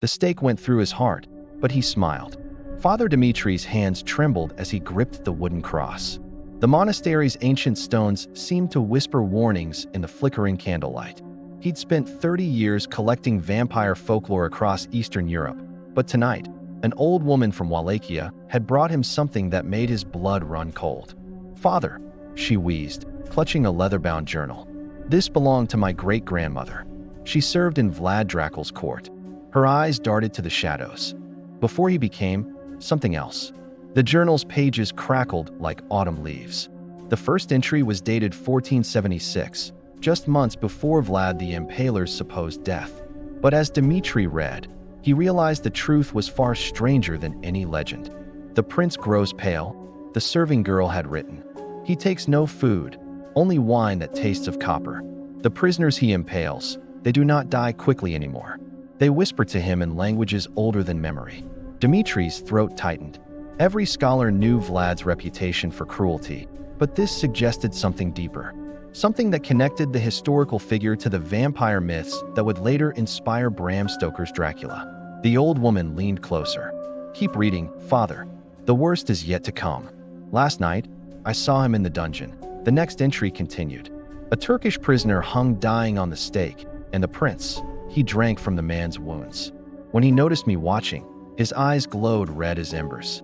The stake went through his heart, but he smiled. Father Dimitri's hands trembled as he gripped the wooden cross. The monastery's ancient stones seemed to whisper warnings in the flickering candlelight. He'd spent 30 years collecting vampire folklore across Eastern Europe, but tonight, an old woman from Wallachia had brought him something that made his blood run cold. "Father," she wheezed, clutching a leather-bound journal. "This belonged to my great-grandmother. She served in Vlad Dracula's court." Her eyes darted to the shadows. Before he became something else. The journal's pages crackled like autumn leaves. The first entry was dated 1476, just months before Vlad the Impaler's supposed death. But as Dimitri read, he realized the truth was far stranger than any legend. "The prince grows pale," the serving girl had written. "He takes no food, only wine that tastes of copper. The prisoners he impales, they do not die quickly anymore. They whisper to him in languages older than memory." Dimitri's throat tightened. Every scholar knew Vlad's reputation for cruelty, but this suggested something deeper. Something that connected the historical figure to the vampire myths that would later inspire Bram Stoker's Dracula. The old woman leaned closer. "Keep reading, Father. The worst is yet to come. Last night, I saw him in the dungeon." The next entry continued. "A Turkish prisoner hung dying on the stake, and the prince, he drank from the man's wounds. When he noticed me watching, his eyes glowed red as embers.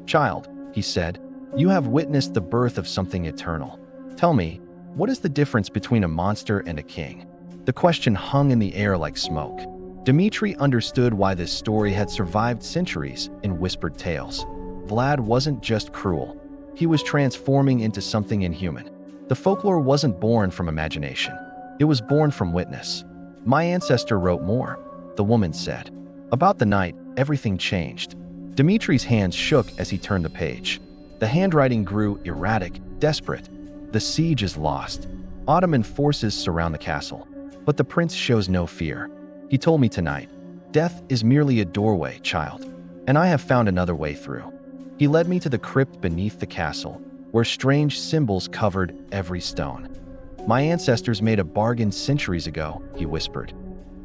'Child,' he said, 'you have witnessed the birth of something eternal. Tell me, what is the difference between a monster and a king?' The question hung in the air like smoke. Dimitri understood why this story had survived centuries in whispered tales. Vlad wasn't just cruel. He was transforming into something inhuman. The folklore wasn't born from imagination. It was born from witness. 'My ancestor wrote more,' the woman said. About the night, everything changed. Dimitri's hands shook as he turned the page. The handwriting grew erratic, desperate. 'The siege is lost. Ottoman forces surround the castle. But the prince shows no fear. He told me tonight, death is merely a doorway, child. And I have found another way through.' He led me to the crypt beneath the castle, where strange symbols covered every stone. 'My ancestors made a bargain centuries ago,' he whispered.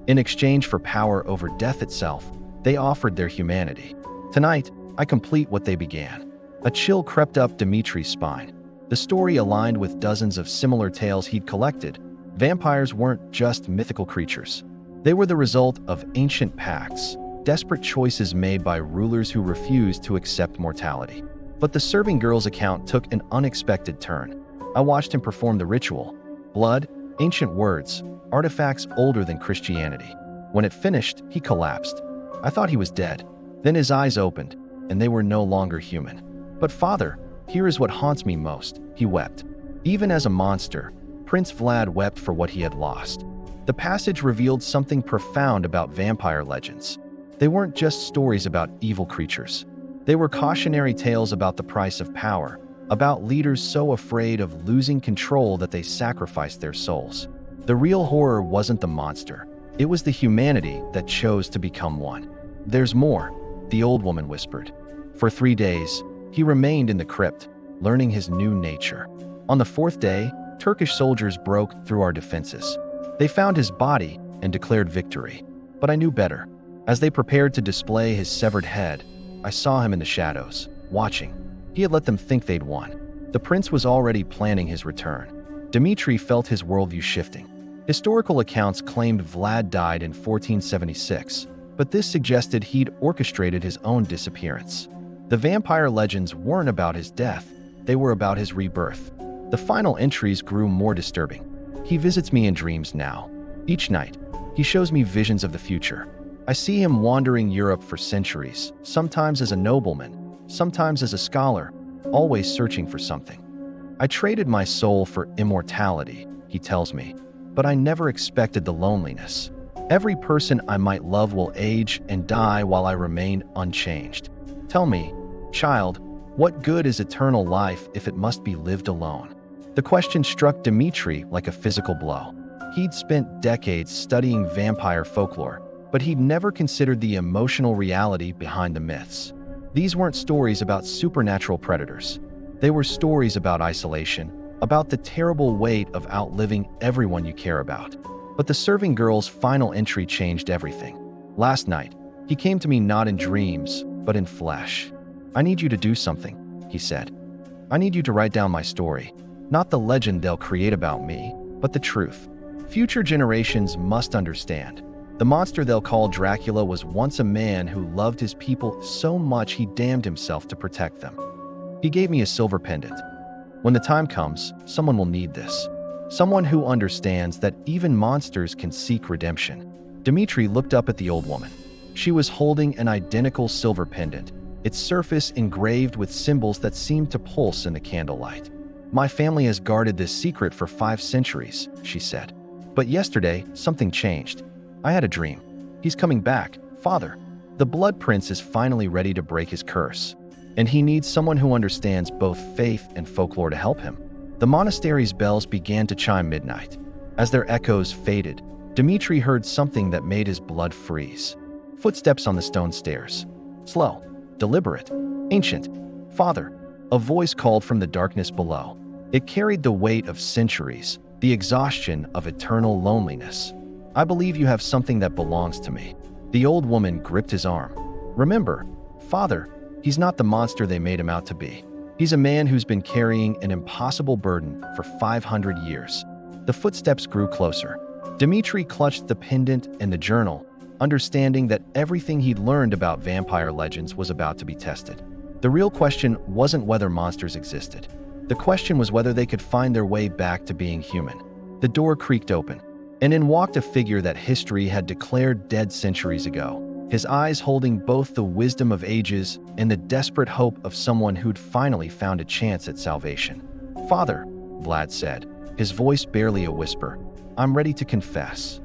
'In exchange for power over death itself, they offered their humanity. Tonight, I complete what they began.' A chill crept up Dimitri's spine. The story aligned with dozens of similar tales he'd collected. Vampires weren't just mythical creatures. They were the result of ancient pacts, desperate choices made by rulers who refused to accept mortality. But the serving girl's account took an unexpected turn. I watched him perform the ritual. Blood, ancient words, artifacts older than Christianity. When it finished, he collapsed. I thought he was dead. Then his eyes opened, and they were no longer human. 'But Father, here is what haunts me most,' he wept. Even as a monster, Prince Vlad wept for what he had lost. The passage revealed something profound about vampire legends. They weren't just stories about evil creatures. They were cautionary tales about the price of power, about leaders so afraid of losing control that they sacrificed their souls. The real horror wasn't the monster. It was the humanity that chose to become one. 'There's more,' the old woman whispered. For 3 days, he remained in the crypt, learning his new nature. On the 4th day, Turkish soldiers broke through our defenses. They found his body and declared victory. But I knew better. As they prepared to display his severed head, I saw him in the shadows, watching. He had let them think they'd won. The prince was already planning his return. Dimitri felt his worldview shifting. Historical accounts claimed Vlad died in 1476, but this suggested he'd orchestrated his own disappearance. The vampire legends weren't about his death, they were about his rebirth. The final entries grew more disturbing. He visits me in dreams now. Each night, he shows me visions of the future. I see him wandering Europe for centuries, sometimes as a nobleman, sometimes as a scholar, always searching for something. I traded my soul for immortality, he tells me, but I never expected the loneliness. Every person I might love will age and die while I remain unchanged. Tell me, child, what good is eternal life if it must be lived alone? The question struck Dimitri like a physical blow. He'd spent decades studying vampire folklore, but he'd never considered the emotional reality behind the myths. These weren't stories about supernatural predators. They were stories about isolation, about the terrible weight of outliving everyone you care about. But the serving girl's final entry changed everything. Last night, He came to me not in dreams, but in flesh. I need you to do something, he said. I need you to write down my story. Not the legend they'll create about me, but the truth. Future generations must understand. The monster they'll call Dracula was once a man who loved his people so much he damned himself to protect them. He gave me a silver pendant. When the time comes, someone will need this. Someone who understands that even monsters can seek redemption. Dimitri looked up at the old woman. She was holding an identical silver pendant, its surface engraved with symbols that seemed to pulse in the candlelight. My family has guarded this secret for 5 centuries, she said. But yesterday, something changed. I had a dream. He's coming back, Father. The Blood Prince is finally ready to break his curse. And he needs someone who understands both faith and folklore to help him. The monastery's bells began to chime midnight. As their echoes faded, Dimitri heard something that made his blood freeze. Footsteps on the stone stairs. Slow, deliberate, ancient. Father, a voice called from the darkness below. It carried the weight of centuries, the exhaustion of eternal loneliness. I believe you have something that belongs to me. The old woman gripped his arm. Remember, Father, he's not the monster they made him out to be. He's a man who's been carrying an impossible burden for 500 years. The footsteps grew closer. Dimitri clutched the pendant and the journal, understanding that everything he'd learned about vampire legends was about to be tested. The real question wasn't whether monsters existed. The question was whether they could find their way back to being human. The door creaked open, and in walked a figure that history had declared dead centuries ago, his eyes holding both the wisdom of ages and the desperate hope of someone who'd finally found a chance at salvation. Father, Vlad said, his voice barely a whisper, I'm ready to confess.